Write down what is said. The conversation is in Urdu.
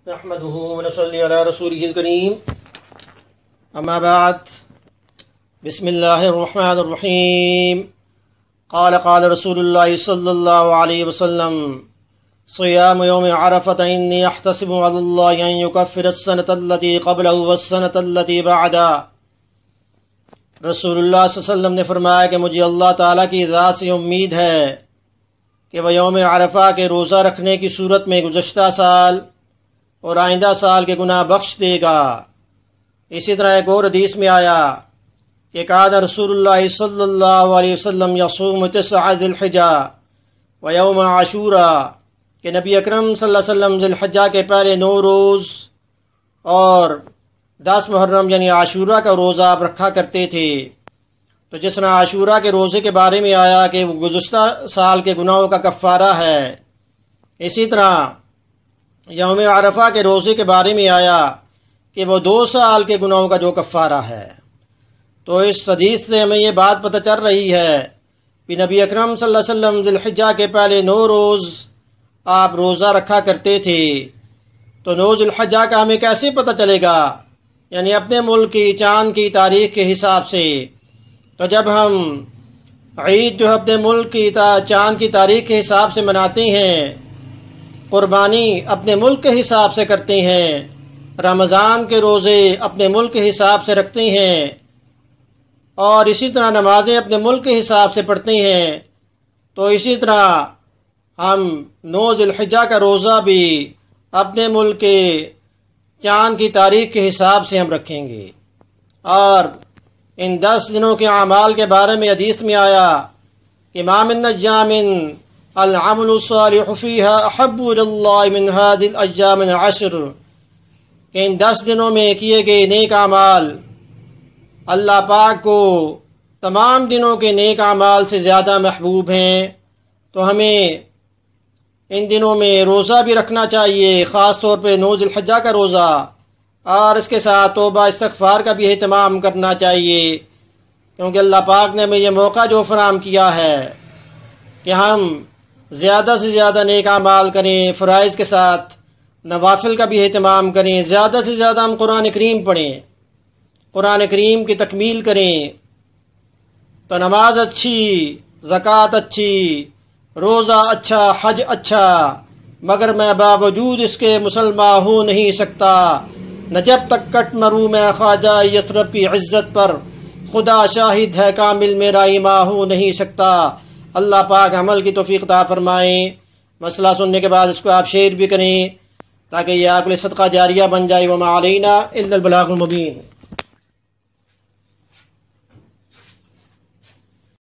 نحمده ونصلي على رسوله الكريم اما بعد بسم الله الرحمن الرحيم قال رسول الله صلى الله عليه وسلم صيام يوم عرفة إني أحتسب على الله أن يكفر السنة التي قبله والسنة التي بعدها۔ رسول اللہ صلی اللہ علیہ وسلم نے فرمایا کہ مجھے اللہ تعالیٰ کی ذات سے امید ہے کہ وہ یوم عرفہ کے روزہ رکھنے کی صورت میں گزشتہ سال اور آئندہ سال کے گناہ بخش دے گا۔ اسی طرح ایک اور حدیث میں آیا کہ کان رسول اللہ صلی اللہ علیہ وسلم یصوم 9 ذی الحجہ و یوم عاشوراء، کہ نبی اکرم صلی اللہ علیہ وسلم ذی الحجہ کے پہلے 9 روز اور 10 محرم یعنی عاشوراء کا روزہ آپ رکھا کرتے تھے۔ تو جس طرح عاشوراء کے روزے کے بارے میں آیا کہ وہ گزشتہ سال کے گناہوں کا کفارہ ہے، اسی طرح یوم عرفہ کے روزے کے بارے میں آیا کہ وہ 2 سال کے گناہوں کا جو کفارہ ہے۔ تو اس حدیث سے ہمیں یہ بات پتہ چل رہی ہے کہ نبی اکرم صلی اللہ علیہ وسلم ذی الحجہ کے پہلے 9 روز آپ روزہ رکھا کرتے تھے۔ تو 9 ذی الحجہ کا ہمیں کیسے پتہ چلے گا؟ یعنی اپنے ملک کی چاند کی تاریخ کے حساب سے۔ تو جب ہم عید جو اپنے ملک کی چاند کی تاریخ کے حساب سے مناتے ہیں، قربانی اپنے ملک کے حساب سے کرتے ہیں، رمضان کے روزے اپنے ملک کے حساب سے رکھتے ہیں، اور اسی طرح نمازیں اپنے ملک کے حساب سے پڑھتے ہیں، تو اسی طرح ہم 9 ذی الحجہ کا روزہ بھی اپنے ملک کے چاند کی تاریخ کے حساب سے ہم رکھیں گے۔ اور ان 10 دنوں کے اعمال کے بارے میں حدیث میں آیا کہ ما من ایام العمل الصالح فيها احب الى الله من هذه الايام العشر، کہ ان 10 دنوں میں کیے گئے نیک اعمال اللہ پاک کو تمام دنوں کے نیک اعمال سے زیادہ محبوب ہیں۔ تو ہمیں ان دنوں میں روزہ بھی رکھنا چاہیے، خاص طور پہ 9 ذی الحجہ کا روزہ، اور اس کے ساتھ توبہ استغفار کا بھی اہتمام کرنا چاہیے، کیونکہ اللہ پاک نے ہمیں یہ موقع جو فراہم کیا ہے کہ ہم زیادہ سے زیادہ نیک اعمال کریں، فرائض کے ساتھ نوافل کا بھی اہتمام کریں، زیادہ سے زیادہ ہم قرآن کریم پڑھیں، قرآن کریم کی تکمیل کریں۔ تو نماز اچھی، زکوٰۃ اچھی، روزہ اچھا، حج اچھا، مگر میں باوجود اس کے مسلمان ہو نہیں سکتا، نہ جب تک کٹ مروں میں خواجہ یثرب کی عزت پر، خدا شاہد ہے کامل میرا ایمان ہو نہیں سکتا۔ اللہ پاک عمل کی توفیق عطا فرمائیں۔ مسئلہ سننے کے بعد اس کو آپ شیئر بھی کریں تاکہ یہ آپ کے لیے صدقہ جاریہ بن جائے۔ وما علینا الا البلاغ المبین۔